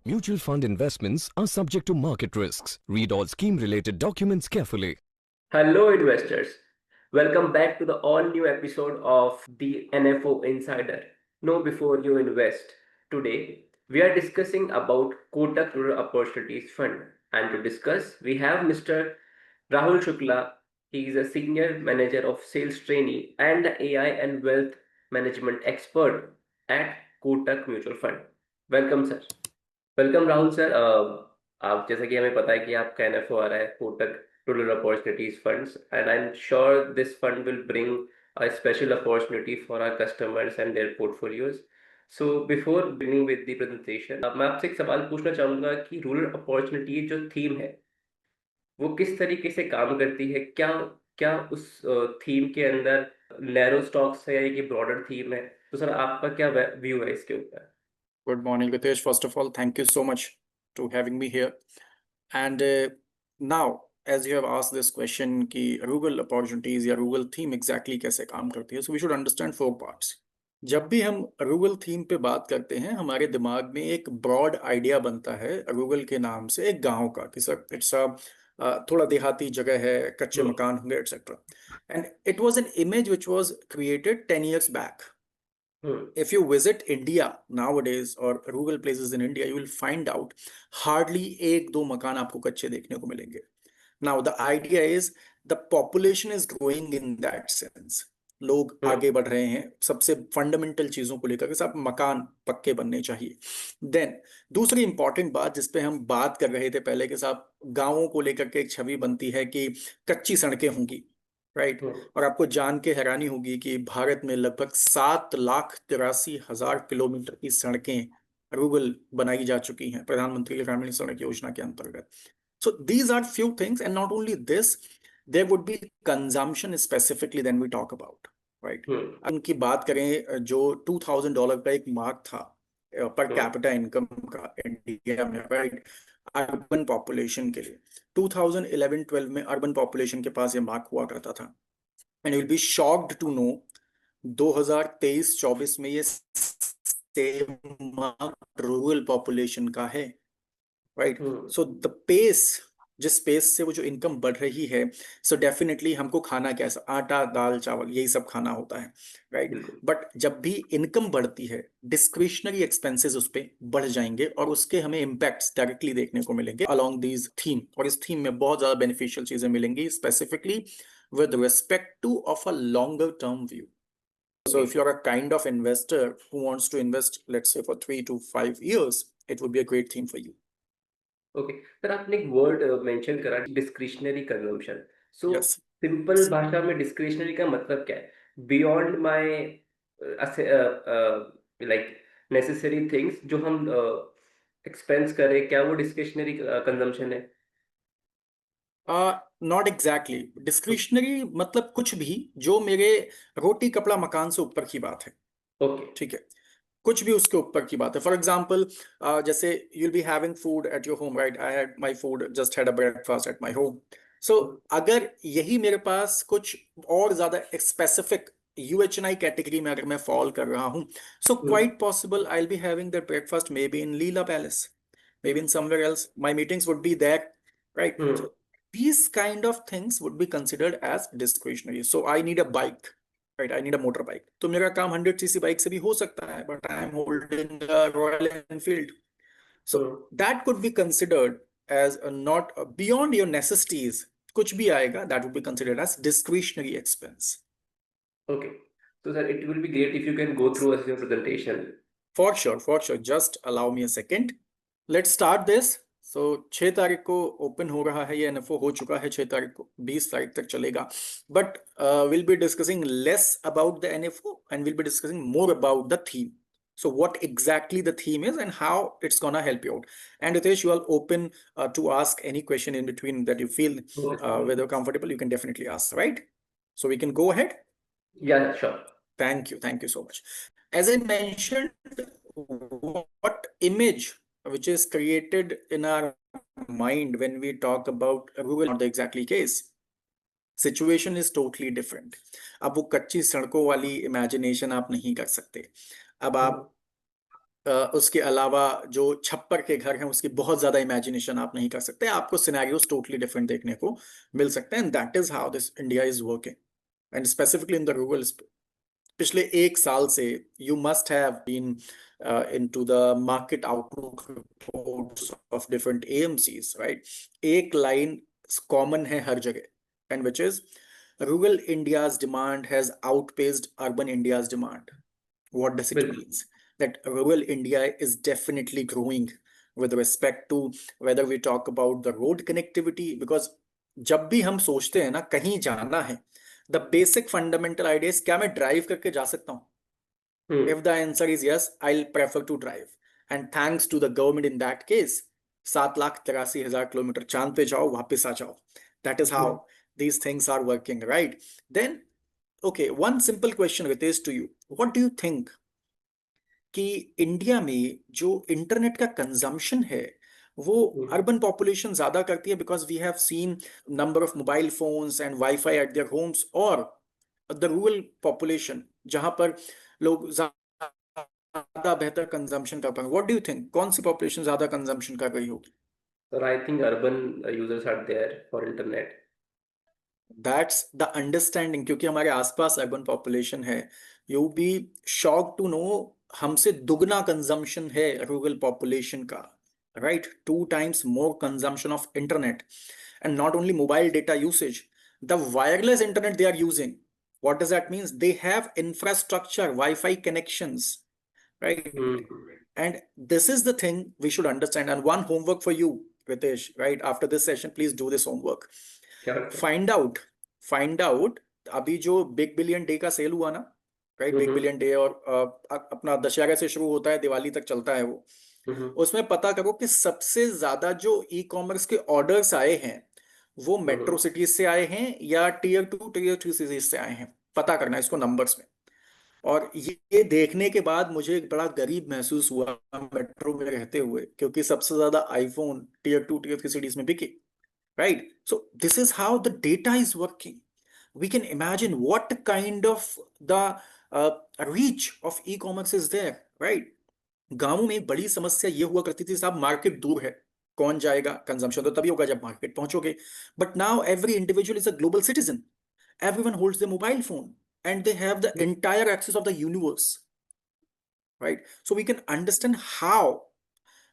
Mutual fund investments are subject to market risks. Read all scheme-related documents carefully. Hello, investors. Welcome back to the all new episode of the NFO Insider. Know before you invest. Today, we are discussing about Kotak Rural Opportunities Fund. And to discuss, we have Mr. Rahul Shukla. He is a senior manager of sales trainee and AI and wealth management expert at Kotak Mutual Fund. Welcome, sir. Welcome Rahul sir. आप जैसा कि हमें पता है कि आपका NFO आ रहा है Kotak rural opportunities funds and I am sure this fund will bring a special opportunity for our customers and their portfolios. So before beginning with the presentation, मैं आपसे एक सवाल पूछना चाहूंगा कि रूरल अपॉर्चुनिटी जो थीम है वो किस तरीके से काम करती है। क्या क्या उस थीम के अंदर नैरो स्टॉक्स है या ये ब्रॉडर थीम है? तो सर आपका क्या व्यू है इसके ऊपर? Good morning, Ritesh. First of all, thank you so much to having me here. And now, as you have asked this question, कि rural opportunities या rural theme exactly कैसे काम करती है, so we should understand four parts. जब भी हम rural theme पे बात करते हैं, हमारे दिमाग में एक broad idea बनता है rural के नाम से एक गांव का कि सर it's a थोड़ा देहाती जगह है, कच्चे मकान होंगे, etc. And it was an image which was created 10 years back. If you visit India nowadays or rural places in India, you will find out hardly एक दो मकान आपको कच्चे देखने को मिलेंगे. Now the idea is the population is growing in that sense. लोग आगे बढ़ रहे हैं सबसे फंडामेंटल चीजों को लेकर कि साहब मकान पक्के बनने चाहिए. देन दूसरी इंपॉर्टेंट बात जिस पे हम बात कर रहे थे पहले कि साहब गांवों को लेकर के एक छवि बनती है कि कच्ची सड़कें होंगी, राइट. और आपको जान के हैरानी होगी कि भारत में लगभग 7,83,000 किलोमीटर की सड़कें रूरल बनाई जा चुकी हैं प्रधानमंत्री ग्रामीण सड़क योजना के अंतर्गत. So these are few things and not only this, there would be consumption specifically then we talk about, right. उनकी बात करें जो $2,000 का एक मार्क था पर कैपिटा इनकम का इंडिया में, राइट, अर्बन पॉपुलेशन के लिए 2011-12 में अर्बन पॉपुलेशन के पास ये मार्क हुआ करता था. And you will be shocked to know 2023-24 में ये सेम मार्क रूरल पॉपुलेशन का है, राइट. सो द पेस, जिस पेस से वो जो इनकम बढ़ रही है, सो डेफिनेटली हमको खाना कैसा, आटा दाल चावल यही सब खाना होता है, राइट. बट जब भी इनकम बढ़ती है डिस्क्रिशनरी एक्सपेंसेस उस पर बढ़ जाएंगे और उसके हमें इम्पैक्ट्स डायरेक्टली देखने को मिलेंगे अलॉन्ग दीज थीम. और इस थीम में बहुत ज्यादा बेनिफिशियल चीजें मिलेंगी specifically with respect to of a longer term view. So if you're a kind of investor who wants to invest, let's say for 3 to 5 years, it would be a great thing for you. Okay sir, आपने एक word mention करा discretionary consumption. सो Yes. Simple भाषा में discretionary का मतलब क्या है? Beyond my like necessary things जो हम एक्सपेंस करें, क्या वो डिस्क्रिशनरी कंजम्पशन है? नॉट एग्जैक्टली डिस्क्रिशनरी, मतलब कुछ भी जो मेरे रोटी कपड़ा मकान से ऊपर की बात है. ओके, ठीक है, कुछ भी उसके ऊपर की बात है. फॉर एग्जाम्पल जैसे you'll be having food at your home, right. I had my food, just had a breakfast at my home. So अगर यही मेरे पास कुछ और ज्यादा स्पेसिफिक UHNI कैटेगरी में अगर मैं फॉल कर रहा हूं, so quite possible I will be having that breakfast maybe in Leela Palace, maybe in somewhere else. My meetings would be that, right. So these kind of things would be considered as discretionary. So I need a bike, right, I need a motorbike. तो मेरा काम 100cc bike से भी हो सकता है, but I am holding a Royal Enfield. So that could be considered as a not beyond your necessities. कुछ भी आएगा, that would be considered as discretionary expense. Okay, so sir, it will be great if you can go through us your presentation. For sure, for sure. Just allow me a second. Let's start this. So 6 तारीख को open हो रहा है, ये NFO हो चुका है 6 तारीख को, 20 तारीख तक चलेगा. But we'll be discussing less about the NFO and we'll be discussing more about the theme. So what exactly the theme is and how it's gonna help you out. And Ritesh, you are open to ask any question in between that you feel whether comfortable, you can definitely ask, right? So we can go ahead. Yeah, sure. Thank you so much. As I mentioned, what image which is created in our mind when we talk about rural, not the exactly case. Situation is totally different. अब वो कच्ची सड़कों वाली imagination आप नहीं कर सकते. अब आप उसके अलावा जो छप्पर के घर हैं उसकी बहुत ज्यादा इमेजिनेशन आप नहीं कर सकते, आपको सिनेरियोस टोटली डिफरेंट देखने को मिल सकते हैं, and that is how this India is working, and specifically in the rural. पिछले एक साल से you must have been into the market outlook reports of different AMCs, right? एक लाइन कॉमन है हर जगह, and which is rural India's demand has outpaced urban India's demand. What does it बिल्कुल mean? That rural India is definitely growing with respect to whether we talk about the road connectivity, because जब भी हम सोचते हैं ना कहीं जाना है, the basic fundamental idea is क्या मैं ड्राइव करके जा सकता हूँ? If the answer is yes, I'll prefer to drive. And thanks to the government in that case, 7,83,000 kilometre चांद पे जाओ वापस आ जाओ. That is how these things are working, right? Then, okay, one simple question, Ritesh, to you. What do you think कि India में जो internet का consumption है वो अर्बन पॉपुलेशन ज्यादा करती है, because we have seen number of mobile phones and wifi at their homes, और द रूरल पॉपुलेशन जहां पर लोग ज्यादा बेहतर कंजम्पशन कर पाएंगे? व्हाट डू यू थिंक, कौन सी पॉपुलेशन ज्यादा कंजम्पशन कर रही होगी? So I think urban users are there for internet. That's the understanding, क्योंकि हमारे आसपास अर्बन पॉपुलेशन है। You be shock to know हमसे दुगना कंजम्पशन है रूरल पॉपुलेशन का, right? 2 times more consumption of internet, and not only mobile data usage, the wireless internet they are using. What does that mean? They have infrastructure, Wi-Fi connections, right? And this is the thing we should understand. And one homework for you, Ritesh, right? After this session, please do this homework. Sure. Find out अभी जो big billion day का cell हुआ ना, right? Big billion day, और अपना दशहरा से शुरू होता है, दिवाली तक चलता है वो। उसमें पता करो कि सबसे ज्यादा जो ई कॉमर्स के ऑर्डर्स आए हैं वो मेट्रो सिटीज से आए हैं या टियर 2 टियर 3 सिटीज से आए हैं। पता करना इसको नंबर्स में। और ये देखने के बाद मुझे बड़ा गरीब महसूस हुआ मेट्रो में रहते हुए, क्योंकि सबसे ज्यादा आईफोन टियर 2 टियर 3 सिटीज में बिके, right? So this is how the data is working. We can imagine what kind of the reach of e-commerce is there, right? गांवों में एक बड़ी समस्या ये हुआ करती थी, साहब मार्केट दूर है, कौन जाएगा? कंजम्पशन तो तभी होगा जब मार्केट पहुंचोगे। But now every individual is a global citizen, everyone holds their mobile phone and they have the entire access of the universe, right? So we can understand how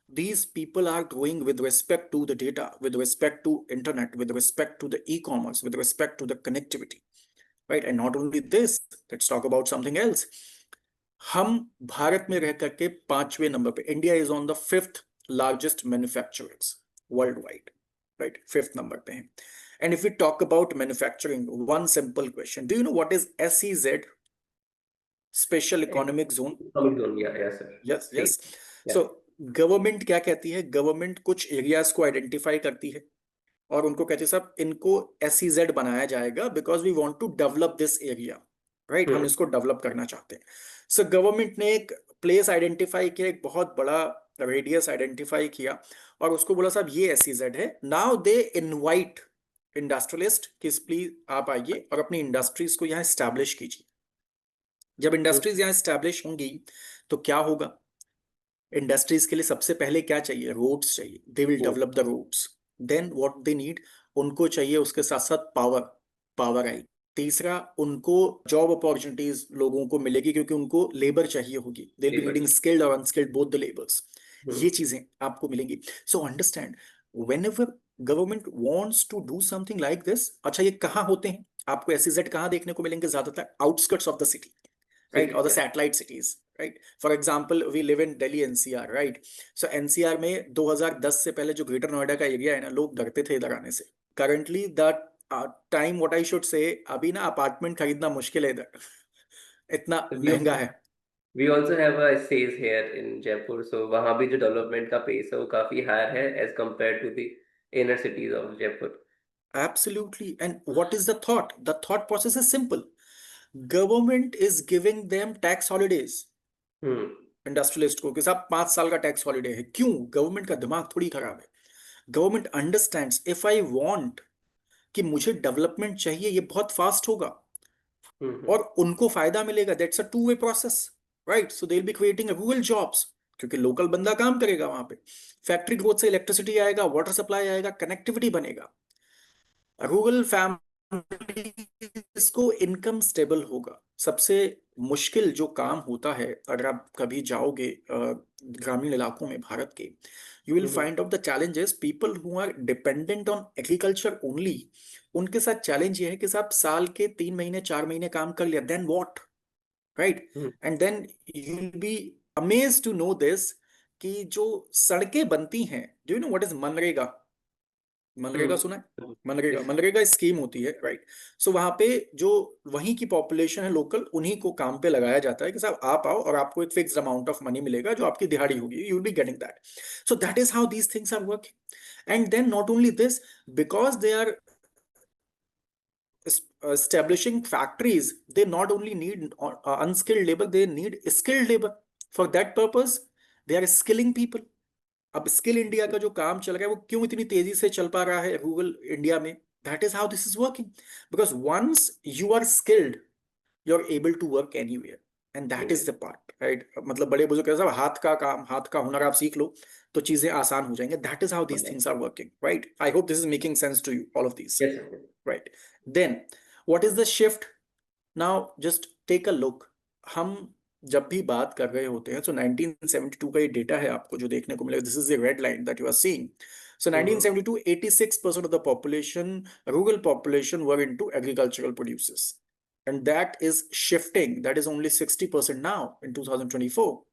these people are growing with respect to the data, with respect to internet, with respect to the e-commerce, with respect to the connectivity, right? And not only this, let's talk about something else. हम भारत में रह करके 5वें number पे, India is on the 5th largest manufacturers worldwide, right? 5th number पे हैं। And if we talk about manufacturing, one simple question: do you know what is SEZ? Special Economic Zone. Economic zone, yeah, sir. Yes. Yeah. So government क्या कहती है? Government कुछ areas को identify करती है और उनको कहती है साहब इनको SEZ बनाया जाएगा because we want to develop this area, right? हम इसको डेवलप करना चाहते हैं। सो गवर्नमेंट ने एक प्लेस आइडेंटिफाई किया, एक बहुत बड़ा रेडियस आइडेंटिफाई किया और उसको बोला साहब ये SEZ है। नाउ दे इनवाइट इंडस्ट्रियलिस्ट कि प्लीज आप आइए और अपनी इंडस्ट्रीज को यहाँ स्टैब्लिश कीजिए। जब इंडस्ट्रीज यहाँ स्टैब्लिश होंगी तो क्या होगा? इंडस्ट्रीज के लिए सबसे पहले क्या चाहिए? रोड्स चाहिए। They will develop the roads. Then what they need, उनको चाहिए उसके साथ साथ पावर आई। तीसरा, उनको जॉब अपॉर्चुनिटीज लोगों को मिलेगी क्योंकि उनको लेबर चाहिए होगी। They will be needing skilled और अनस्किल्ड बोथ द लेबर्स। ये चीजें आपको मिलेंगी। So understand, whenever government wants to do something like this. अच्छा, ये कहाँ होते हैं? आपको SEZ कहाँ देखने को मिलेंगे? ज्यादातर outskirts of the city, right? Or the satellite cities, right? For example, we live in Delhi NCR, right? So NCR में 2010 से पहले जो ग्रेटर नोएडा का एरिया है ना, लोग डरते थे इधर आने से। Currently that time, what I should say, अभी ना अपार्टमेंट खरीदना मुश्किल है इधर, इतना महंगा है। We also have a SEZ here in Jaipur, so वहाँ भी जो डेवलपमेंट का पेस है वो काफी हायर है as compared to the inner cities of Jaipur. Absolutely. And what is the thought? The thought process is simple. Government is giving them tax holidays. Industrialist को कि साहब 5 साल का टैक्स हॉलिडे है। क्यों? गवर्नमेंट का दिमाग थोड़ी खराब है। Government understands, if I want कि मुझे डेवलपमेंट चाहिए, ये बहुत फास्ट होगा और उनको फायदा मिलेगा। That's a 2-way process, right? So they will be creating rural jobs क्योंकि लोकल बंदा काम करेगा वहां पे, फैक्ट्री ग्रोथ से इलेक्ट्रिसिटी आएगा, वाटर सप्लाई आएगा, कनेक्टिविटी बनेगा, रूरल फैमिलीज को इनकम स्टेबल होगा। सबसे मुश्किल जो काम होता है, अगर आप कभी जाओगे ग्रामीण इलाकों में भारत के, you will find out the challenges people who are dependent on agriculture only. उनके साथ चैलेंज ये है कि साहब साल के 3 महीने 4 महीने काम कर लिया, then what, right? And then you will be amazed to know this कि जो सड़कें बनती हैं, do you know what is मनरेगा? मनरेगा सुना है? मनरेगा स्कीम होती है, राइट? सो वहां पे जो वहीं की पॉपुलेशन है लोकल, उन्हीं को काम पे लगाया जाता है कि साहब आप आओ और आपको एक फिक्स्ड अमाउंट ऑफ मनी मिलेगा जो आपकी दिहाड़ी होगी, you will be getting that. So that is how these things are working. And then not only this, because they are establishing factories, they not only need unskilled labor, they need skilled labor. For that purpose they are skilling people. अब skill India का जो काम चल रहा है वो क्यों इतनी तेजी से चल पा रहा है रूरल इंडिया में? That is how this is working, because once you are skilled you are able to work anywhere, and that is the part, right? मतलब बड़े बुजुर्ग कहते हैं हाथ का काम, हाथ का हुनर आप सीख लो तो चीजें आसान हो जाएंगे। That is how these things are working, right? I hope this is making sense to you, all of these, right? Then what is the shift now? Just take a look. हम जब भी बात कर रहे होते हैं, सो 1972 का ये डेटा है आपको जो देखने को मिलेगा, this is the red line that you are seeing. So 1972 86% of the population, rural population, were into agricultural produces, and that is shifting, that is only 60% now in 2024.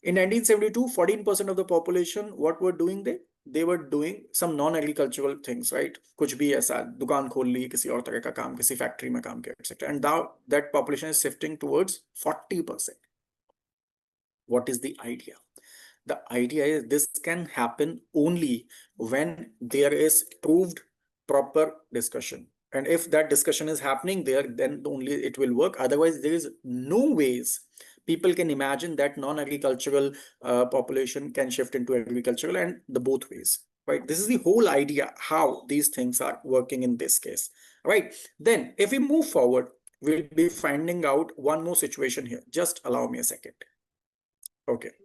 In 1972 14% of the population, what were doing they were doing some non-agricultural things, right? कुछ भी ऐसा, दुकान खोल ली, किसी और तरह का काम, किसी फैक्ट्री में काम किया, etc. And now that population is shifting towards 40%. What is the idea? The idea is this can happen only when there is proved proper discussion. And if that discussion is happening there, then only it will work. Otherwise, there is no ways people can imagine that non-agricultural population can shift into agricultural, and the both ways, right? This is the whole idea how these things are working in this case, right? Then if we move forward, we'll be finding out one more situation here. Just allow me a second. Okay.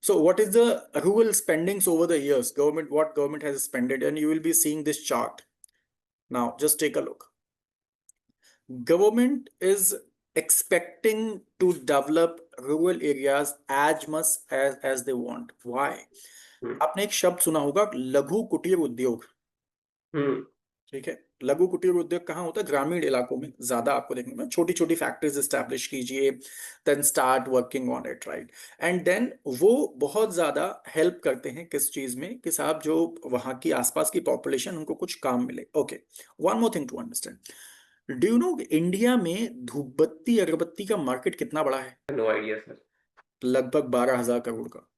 So what is the rural spendings over the years? What government has spent, and you will be seeing this chart. Now, just take a look. Government is expecting to develop rural areas as much as they want. Why? आपने एक शब्द सुना होगा, लघु कुटीर उद्योग। ठीक है, लघु कुटीर उद्योग कहाँ होता है? ग्रामीण इलाकों में ज्यादा आपको देखने में। छोटी छोटी फैक्ट्रीज एस्टैब्लिश कीजिए, then start working on it, right? And then वो बहुत ज्यादा हेल्प करते हैं किस चीज में कि साहब जो वहां की आसपास की पॉपुलेशन, उनको कुछ काम मिले। Okay, one more thing to understand, do you know India में धूपबत्ती अगरबत्ती का मार्केट कितना बड़ा है? No idea sir. लगभग 12,000 करोड़ का,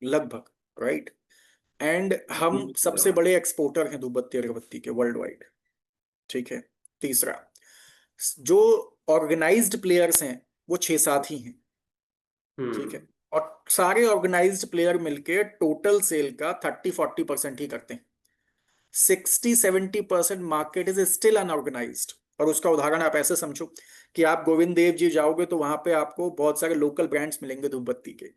लगभग, राइट? एंड हम सबसे बड़े एक्सपोर्टर हैं धूपबत्ती अगरबत्ती के वर्ल्ड वाइड, ठीक है? तीसरा, जो ऑर्गेनाइज्ड प्लेयर्स हैं वो 6-7 ही हैं, ठीक है? और सारे ऑर्गेनाइज्ड प्लेयर मिलके टोटल सेल का 30-40% ही करते हैं। 60-70% मार्केट इज स्टिल अनऑर्गेनाइज्ड। और उसका उदाहरण आप ऐसे समझो कि आप गोविंद देव जी जाओगे तो वहां पे आपको बहुत सारे लोकल ब्रांड्स मिलेंगे धूपबत्ती के,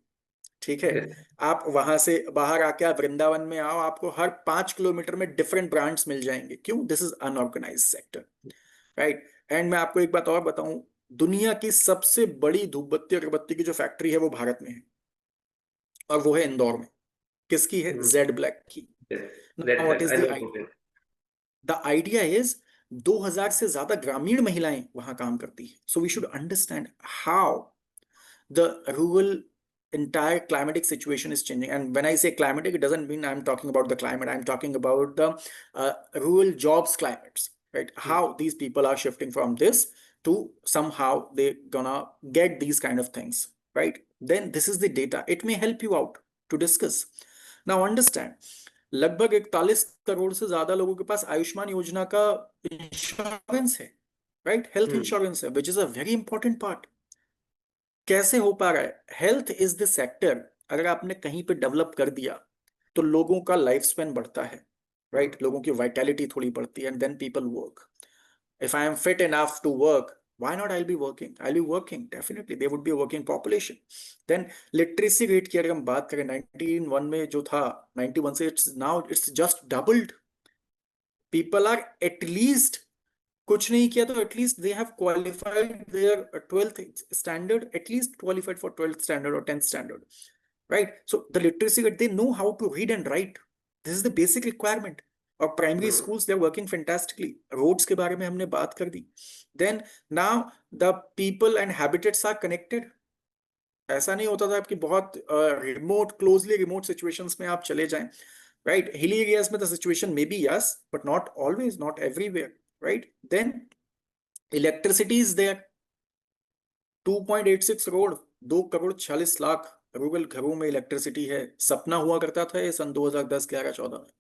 ठीक है? आप वहां से बाहर आके आप वृंदावन में आओ, आपको हर 5 किलोमीटर में डिफरेंट ब्रांड्स मिल जाएंगे। क्यों? This is unorganised sector, right? And मैं आपको एक बात और बताऊं, दुनिया की सबसे बड़ी धूपबत्ती अगरबत्ती की जो फैक्ट्री है वो भारत में है, और वो है इंदौर में। किसकी है? जेड ब्लैक की। What is the idea? The idea is 2000 से ज्यादा ग्रामीण महिलाएं वहां काम करती है। So we should understand how the rural entire climatic situation is changing. And when I say climatic, it doesn't mean I'm talking about the climate, I'm talking about the rural jobs climates, right? How these people are shifting from this to somehow they're gonna get these kind of things, right? Then this is the data, it may help you out to discuss. Now understand, लगभग 41 करोड़ से ज्यादा लोगों के पास आयुष्मान योजना का insurance है, right? Health insurance है, which is a very important part. कैसे हो पा रहा है? हेल्थ इज द सेक्टर, अगर आपने कहीं पे डेवलप कर दिया तो लोगों का लाइफ स्पैन बढ़ता है, राइट? लोगों की वाइटैलिटी थोड़ी बढ़ती है, and then people work. If I am fit enough to work, Why not? I'll be working. Definitely, there would be a working population. Then literacy rate की अगर हम बात करें 1991 में जो था 91 से it's just doubled. People are at least कुछ नहीं किया तो at least they have qualified their 12th standard, at least qualified for 12th standard or 10th standard, right? So the literacy rate, they know how to read and write. This is the basic requirement. और primary schools, they're working fantastically. Roads के बारे में हमने बात कर दी. Then now the people and habitats are connected. ऐसा नहीं होता था कि बहुत रिमोट क्लोजली रिमोट सिचुएशंस में आप चले जाएं, राइट? हिली एरियाज में the situation may be yes but not always, not everywhere, right? Then electricity is there. 2.86 crore, 2 crore 40 lakh rural घरों में इलेक्ट्रिसिटी है. सपना हुआ करता था ये सन 2010, 11, 14 में,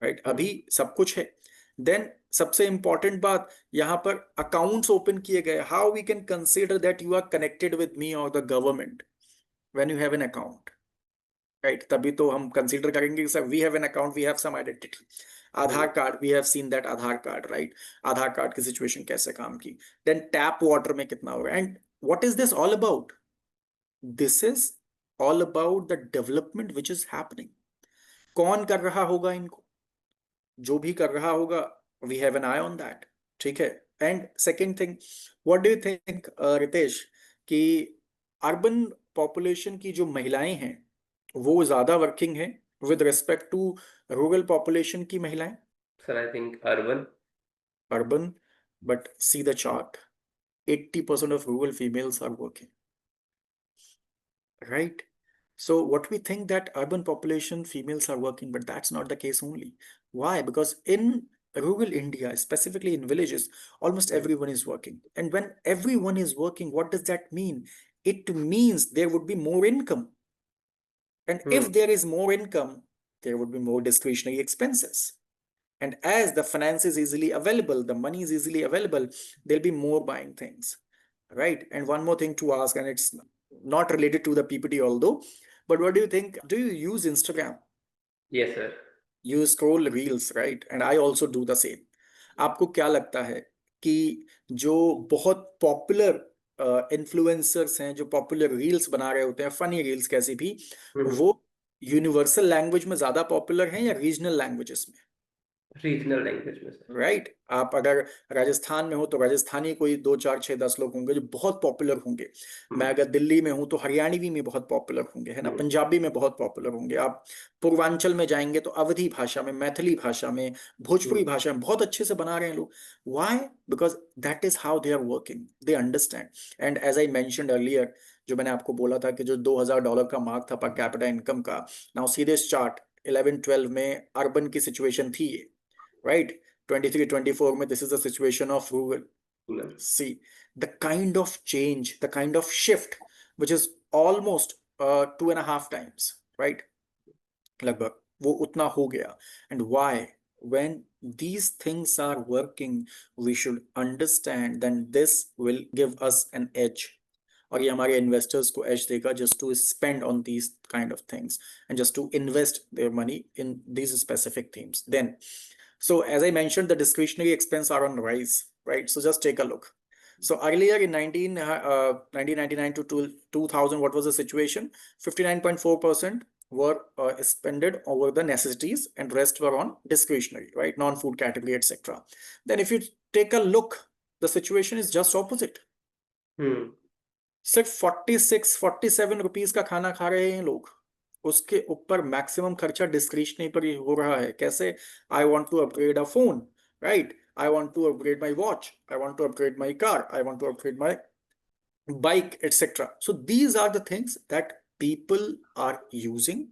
राइट? अभी सब कुछ है. देन सबसे इंपॉर्टेंट बात, यहां पर अकाउंट्स ओपन किए गए. How we can consider that you are connected with me और the government when you have an account, right? तभी तो हम कंसिडर करेंगे कि sir we have an account, we have some identity. Aadhaar card, we have seen that Aadhaar card, right? Aadhaar card की situation कैसे काम की. देन टैप वाटर में कितना होगा. And what is this all about? This is all about the development which is happening. कौन कर रहा होगा इनको? जो भी कर रहा होगा, we have an eye on that, ठीक है? And second thing, what do you think Ritesh, कि अर्बन पॉपुलेशन की जो महिलाएं हैं वो ज्यादा वर्किंग है with respect to rural population की महिलाएं? Sir, I think urban. Urban, but see the chart. 80% of rural females are working, right? So what we think that urban population females are working, but that's not the case only. Why? Because in rural India, specifically in villages, almost everyone is working. And when everyone is working, what does that mean? It means there would be more income. And if there is more income, there would be more discretionary expenses. And as the finance is easily available, the money is easily available, there'll be more buying things, right? And one more thing to ask, and it's not related to the PPT although, but what do you think? Do you use Instagram? Yes, sir. You scroll reels, right? And I also do the same. आपको क्या लगता है कि जो बहुत popular influencers हैं, जो popular reels बना रहे होते हैं, फनी रील्स कैसी भी, वो यूनिवर्सल लैंग्वेज में ज्यादा पॉपुलर हैं या रीजनल लैंग्वेजेस में? रीजनल लैंग्वेज में, सर. राइट? आप अगर राजस्थान में हो तो राजस्थानी कोई 2, 4, 6, 10 लोग होंगे जो बहुत पॉपुलर होंगे. मैं अगर दिल्ली में हूं तो हरियाणवी में बहुत पॉपुलर होंगे, है ना? पंजाबी में बहुत पॉपुलर होंगे. आप पूर्वांचल में जाएंगे तो अवधी भाषा में, मैथिली भाषा में, भोजपुरी भाषा में बहुत अच्छे से बना रहे हैं लोग. Why? Because that is how they are working, they understand. And as I mentioned earlier, जो मैंने आपको बोला था कि जो $2000 का मार्क था पर कैपिटा इनकम का, नाउ सी दिस चार्ट. 11-12 में अर्बन की सिचुएशन थी ये, right? 23-24 में this is the situation of rural. See the kind of change, the kind of shift, which is almost 2.5 times, right? लगभग वो उतना हो गया. And why? When these things are working, we should understand that this will give us an edge. और ये हमारे investors को as देगा just to spend on these kind of things and just to invest their money in these specific themes. Then, so as I mentioned, the discretionary expense are on rise, right? So just take a look. So earlier in 1999 to 2000, what was the situation? 59.4% were spended over the necessities and rest were on discretionary, right? Non-food category, etc. Then if you take a look, the situation is just opposite. सिर्फ 46-47 rupees का खाना खा रहे हैं लोग, उसके ऊपर maximum खर्चा डिस्क्रिशनरी पर हो रहा है. कैसे? I want to upgrade a phone, right? I want to upgrade my watch, I want to upgrade my car, I want to upgrade my bike, etcetera. So these are the things that people are using.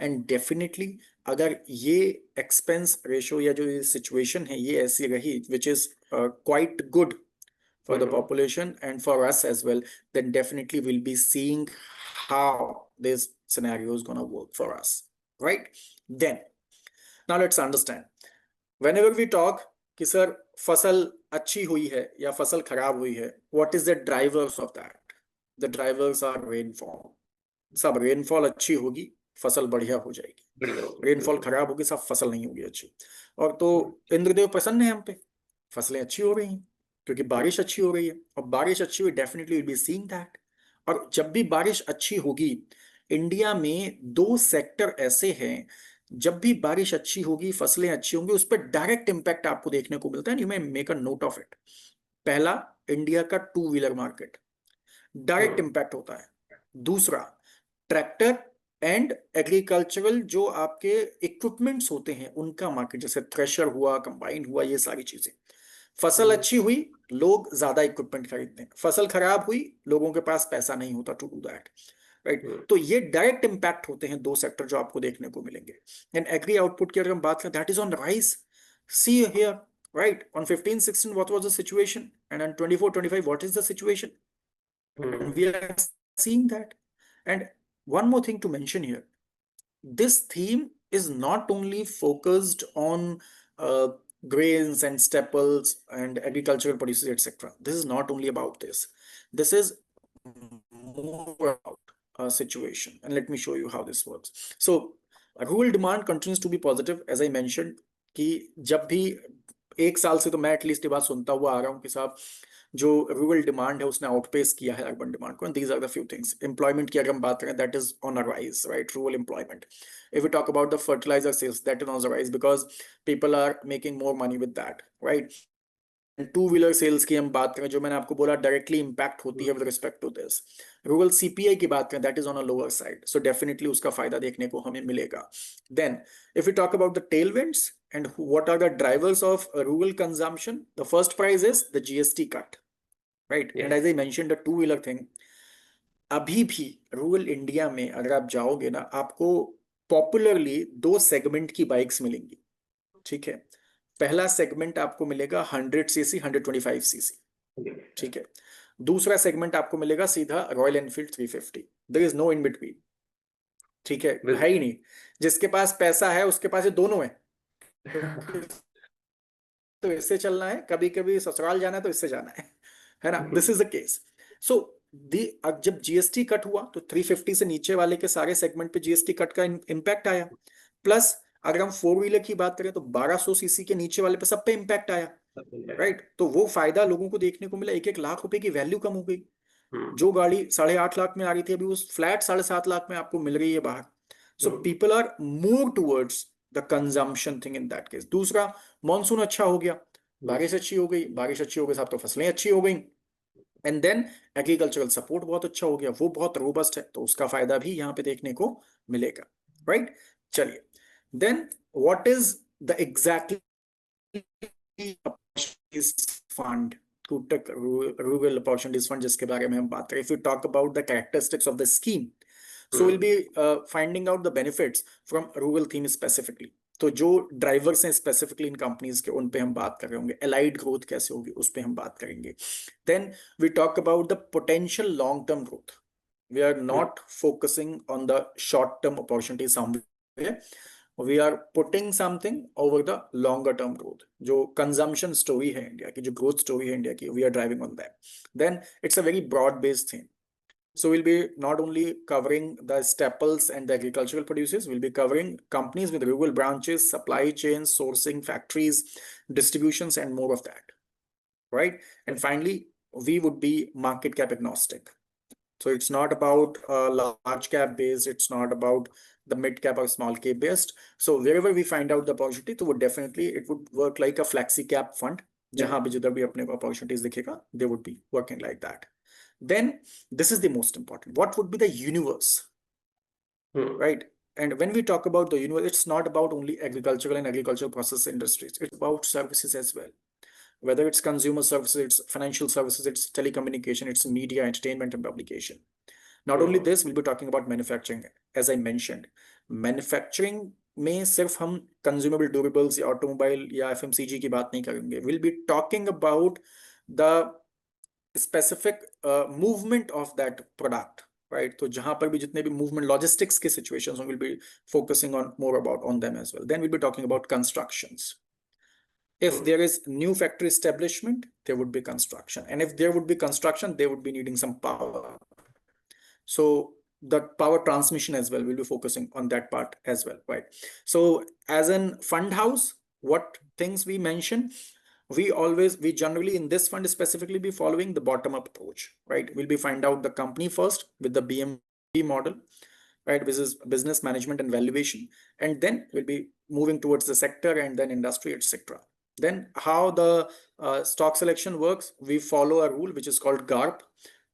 And definitely अगर ये expense ratio या जो ये situation है ये ऐसी रही, which is quite good for the population and for us as well, then definitely we'll be seeing how this scenario is going to work for us, right? Then now let's understand, whenever we talk कि sir फसल अच्छी हुई है या फसल खराब हुई है, what is the drivers of that? The drivers are rainfall. सब रेनफॉल अच्छी होगी, फसल बढ़िया हो जाएगी. रेनफॉल खराब होगी, सब फसल नहीं होगी अच्छी. और तो इंद्रदेव प्रसन्न है हम पे, फसलें अच्छी हो रही हैं, क्योंकि बारिश अच्छी हो रही है, और बारिश अच्छी हुई definitely will be seeing that. और जब भी बारिश अच्छी होगी, इंडिया में दो सेक्टर ऐसे हैं, जब भी बारिश अच्छी होगी, फसलें अच्छी होंगी, उस पर डायरेक्ट इंपैक्ट आपको देखने को मिलता है। You may make a note of it. पहला, इंडिया का two wheeler market, direct impact होता है। दूसरा, ट्रैक्टर एंड एग्रीकल्चरल जो आपके इक्विपमेंट्स होते हैं उनका मार्केट, जैसे थ्रेशर हुआ, कंबाइन हुआ, ये सारी चीजें। फसल अच्छी हुई, लोग ज्यादा इक्विपमेंट खरीदते हैं। फसल खराब हुई, लोगों के पास पैसा नहीं होता टू डू दैट, राइट। तो ये डायरेक्ट इंपैक्ट होते हैं दो सेक्टर जो आपको देखने को मिलेंगे। एंड एग्री आउटपुट की अगर हम बात करें, that is on rise. See here, right, on 15-16 what was the situation, and on 24-25 what is the situation, and we are seeing that. And one more thing to mention here, this theme is not only focused on grains and staples and agricultural produces, etc. This is not only about this. This is more about a situation. And let me show you how this works. So, rural demand continues to be positive, as I mentioned, कि जब भी एक साल से तो मैं at least ये बात सुनता हुआ आ रहा हूँ कि साहब जो रूरल डिमांड है उसने आउटपेस किया है अर्बन डिमांड को। These are the few things. Employment की अगर हम बात करें, that is on a rise, right, rural employment. If you talk about the fertiliser sales, that is on a rise because people are making more money with that, right. Two wheeler sales की हम बात करें, जो मैंने आपको बोला directly impact होती है with respect to this. Rural CPI की बात करें, that is on a lower side, so definitely उसका फायदा देखने को हमें मिलेगा। Then if you talk about the tailwinds and what are the drivers of rural consumption, the first prize is the GST cut, right? Yes. And as I mentioned, the two wheeler thing, अभी भी rural India में अगर आप जाओगे ना, आपको popularly दो segment की बाइक्स मिलेंगी, ठीक है। पहला सेगमेंट आपको मिलेगा 100cc 125cc, ठीक है। दूसरा सेगमेंट आपको मिलेगा सीधा Royal Enfield 350। There is no in between, ठीक है ही नहीं। जिसके पास पैसा है उसके पास ये दोनों है, तो इससे चलना है, कभी कभी ससुराल जाना है तो इससे जाना है ना। This is the case. So अब जब जीएसटी कट हुआ तो 350 से नीचे वाले के सारे सेगमेंट पे जीएसटी कट का इम्पैक्ट आया। प्लस अगर हम फोर व्हीलर की बात करें तो 1200cc के नीचे वाले पे सब पे इम्पैक्ट आया, राइट। तो वो फायदा लोगों को देखने को मिला। 1-1 लाख रुपए की वैल्यू कम हो गई। जो गाड़ी 8.5 लाख में आ रही थी, अभी उस फ्लैट 7.5 लाख में आपको मिल रही है बाहर। So people are move towards the consumption thing in that case. दूसरा, मॉनसून अच्छा हो गया, बारिश अच्छी हो गई, बारिश अच्छी हो गई साहब तो फसलें अच्छी हो गई। एंड देन एग्रीकल्चरल सपोर्ट बहुत अच्छा हो गया, वो बहुत रोबस्ट है, तो उसका फायदा भी यहाँ पे देखने को मिलेगा, राइट। चलिए, then what is the exactly fund, Kotak Rural Opportunities Fund, जिसके बारे में हम बात करें। If you talk about the characteristics of the scheme, so we'll be finding out the benefits from rural theme specifically. तो जो drivers हैं specifically in companies के, उन पे हम बात कर रहे होंगे। एलाइड ग्रोथ कैसे होगी उस पे हम बात करेंगे। Then we talk about the potential long term growth. We are not focusing on the short term opportunity somewhere, we are putting something over the longer term growth. जो consumption story है India की, जो growth story है India की, we are driving on that. Then it's a very broad based thing. So we'll be not only covering the staples and the agricultural producers, we'll be covering companies with rural branches, supply chains, sourcing, factories, distributions, and more of that, right? And finally, we would be market cap agnostic. So it's not about large cap based, it's not about the mid cap or small cap based. So wherever we find out the opportunity, तो वो definitely it would work like a flexi cap fund. जहां भी जिधर भी अपने को opportunities दिखेगा, they would be working like that. Then this is the most important. What would be the universe, right? And when we talk about the universe, it's not about only agricultural and agricultural process industries. It's about services as well. Whether it's consumer services, it's financial services, it's telecommunication, it's media, entertainment, and publication. Not only this, we'll be talking about manufacturing. As I mentioned, manufacturing में सिर्फ हम consumable durables या automobile या FMCG की बात नहीं करेंगे. We'll be talking about the specific movement of that product, right? तो जहां पर भी जितने भी movement logistics के situations we'll be focusing on more about on them as well. Then we'll be talking about constructions. If there is new factory establishment, there would be construction, and if there would be construction, they would be needing some power. So the power transmission as well, we'll be focusing on that part as well, right? So as in fund house, what things we mentioned, we generally in this fund specifically be following the bottom-up approach, right? We'll be find out the company first with the BMV model, right? This is business management and valuation, and then we'll be moving towards the sector and then industry, etc. Then how the stock selection works, we follow a rule which is called GARP,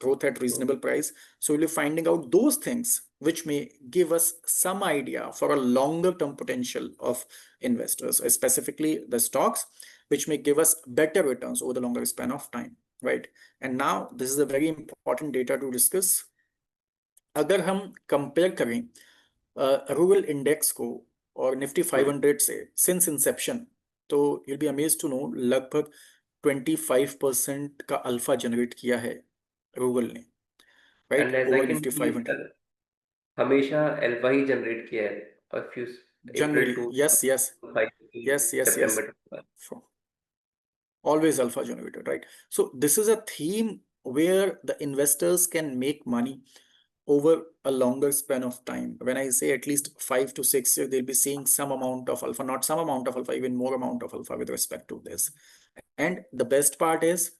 growth at reasonable price. So we'll be finding out those things which may give us some idea for a longer term potential of investors, specifically the stocks, which may give us better returns over the longer span of time, right? And now this is a very important data to discuss. अगर हम compare करें rural index को और Nifty 500 से since Inception, तो you'll be amazed to know लगभग 25% का alpha generate किया है रूरल ने, right, And as I over can Nifty see, 500 हमेशा अल्फा ही जनरेट किया है if you generally. April to Yes, yes, 5 yes, yes, yes. September to For always alpha generated, right? So this is a theme where the investors can make money over a longer span of time. When I say at least 5 to 6 years, they'll be seeing some amount of alpha, not some amount of alpha, even more amount of alpha with respect to this. And the best part is,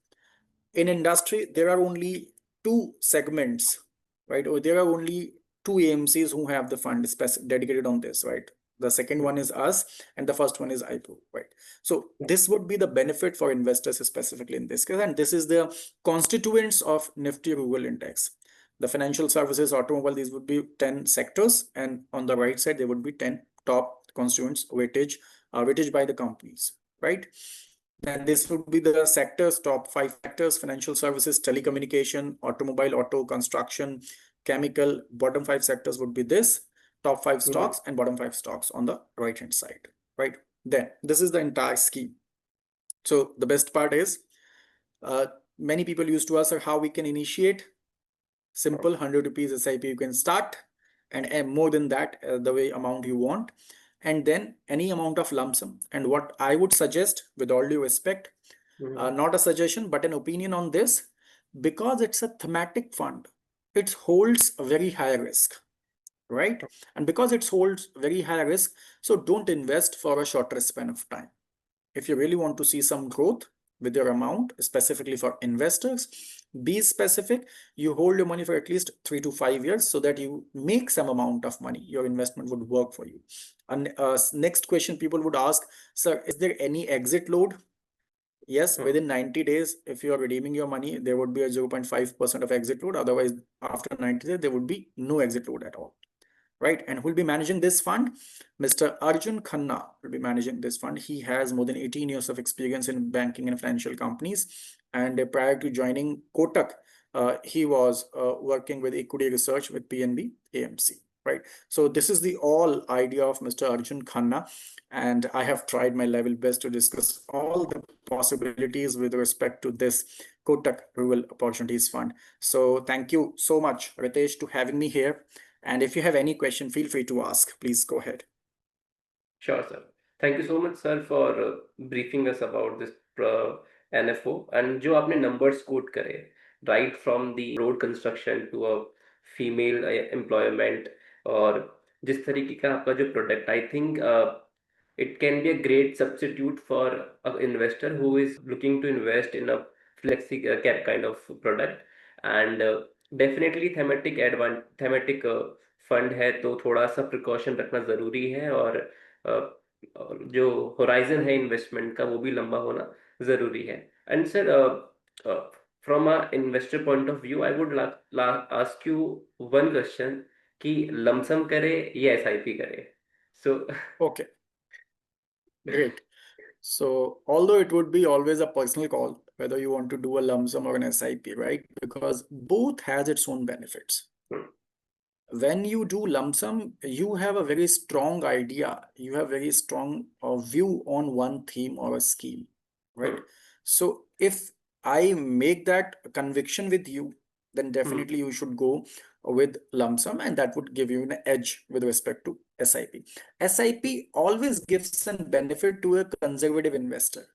in industry, there are only two segments, right? Or there are only two AMCs who have the fund dedicated on this, right? The second one is us, and the first one is IPO, right? So this would be the benefit for investors specifically in this case, and this is the constituents of Nifty Rural Index. The financial services, automobile, these would be 10 sectors, and on the right side, there would be 10 top constituents weightage by the companies, right? And this would be the sectors, top 5 sectors: financial services, telecommunication, automobile, auto, construction, chemical. Bottom 5 sectors would be this, top 5 stocks, and bottom 5 stocks on the right hand side, right? Then this is the entire scheme. So the best part is, many people used to ask how we can initiate. Simple, 100 rupees SIP you can start, and more than that, the way amount you want, and then any amount of lump sum. And what I would suggest, with all due respect, not a suggestion but an opinion on this, because it's a thematic fund, it holds a very high risk, right? And because it holds very high risk, so don't invest for a shorter span of time. If you really want to see some growth with your amount, specifically for investors, be specific. You hold your money for at least 3 to 5 years so that you make some amount of money. Your investment would work for you. And next question people would ask, sir, is there any exit load? Yes, within 90 days, if you are redeeming your money, there would be a 0.5% of exit load. Otherwise, after 90 days, there would be no exit load at all. Right, and who will be managing this fund? Mr. Arjun Khanna will be managing this fund. He has more than 18 years of experience in banking and financial companies. And prior to joining Kotak, he was working with equity research with PNB AMC. Right. So this is the all idea of Mr. Arjun Khanna. And I have tried my level best to discuss all the possibilities with respect to this Kotak Rural Opportunities Fund. So thank you so much, Ritesh, to having me here. And if you have any question, feel free to ask. Please go ahead. Sure, sir. Thank you so much, sir, for briefing us about this NFO. And जो आपने numbers quote करे, right from the road construction to a female employment, और जिस तरीके का आपका जो product, I think it can be a great substitute for an investor who is looking to invest in a flexi cap kind of product. And definitely thematic fund है तो थोड़ा सा प्रिकॉशन रखना ज़रूरी है, और जो होराइजन है इन्वेस्टमेंट का वो भी लंबा होना ज़रूरी है. And sir, from a investor point of view, I would ask you one question कि लमसम करे या एसआईपी करे. सो Okay, great. So although it would be always a personal call whether you want to do a lump sum or an SIP, right? Because both has its own benefits. When you do lump sum, you have a very strong idea, you have very strong view on one theme or a scheme, right? So if I make that conviction with you, then definitely you should go with lump sum, and that would give you an edge with respect to SIP. SIP always gives a benefit to a conservative investor,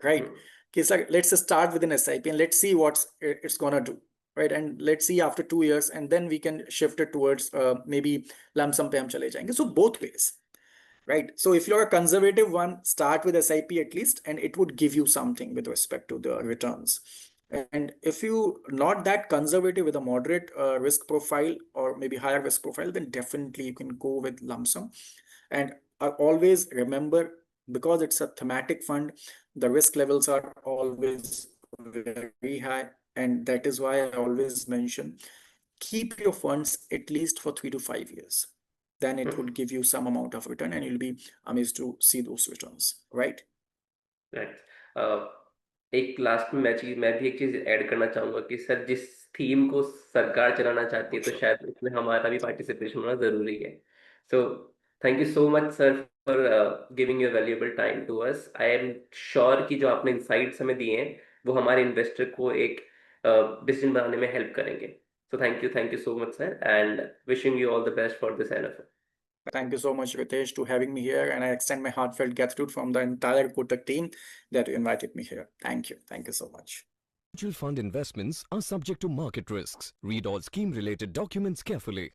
right? Okay, so let's start with an SIP and let's see what it's gonna do, right? And let's see after 2 years, and then we can shift it towards maybe lump sum pe hum chale jayenge. So both ways. right? So if you're a conservative one, start with SIP at least, and it would give you something with respect to the returns. And if you not that conservative with a moderate risk profile or maybe higher risk profile, then definitely you can go with lump sum. And always remember, because it's a thematic fund, the risk levels are always very high. And that is why I always mention, keep your funds at least for 3 to 5 years. Then it would give you some amount of return and you'll be amazed to see those returns, right? Right. एक last में मैं भी एक चीज add करना चाहूंगा कि sir जिस थीम को सरकार चलाना चाहती है तो Sure. शायद उसमें हमारा भी पार्टिसिपेशन होना जरूरी है। So thank you so much sir for giving your valuable time to us. I am sure कि जो आपने इंसाइट्स हमें दिए हैं वो हमारे इन्वेस्टर को एक डिसीजन बनाने में हेल्प करेंगे। सो thank you so much sir and wishing you all the best for this NFO. Thank you so much, Ritesh, to having me here. And I extend my heartfelt gratitude from the entire Kotak team that you invited me here. Thank you. Thank you so much. Mutual fund investments are subject to market risks. Read all scheme related documents carefully.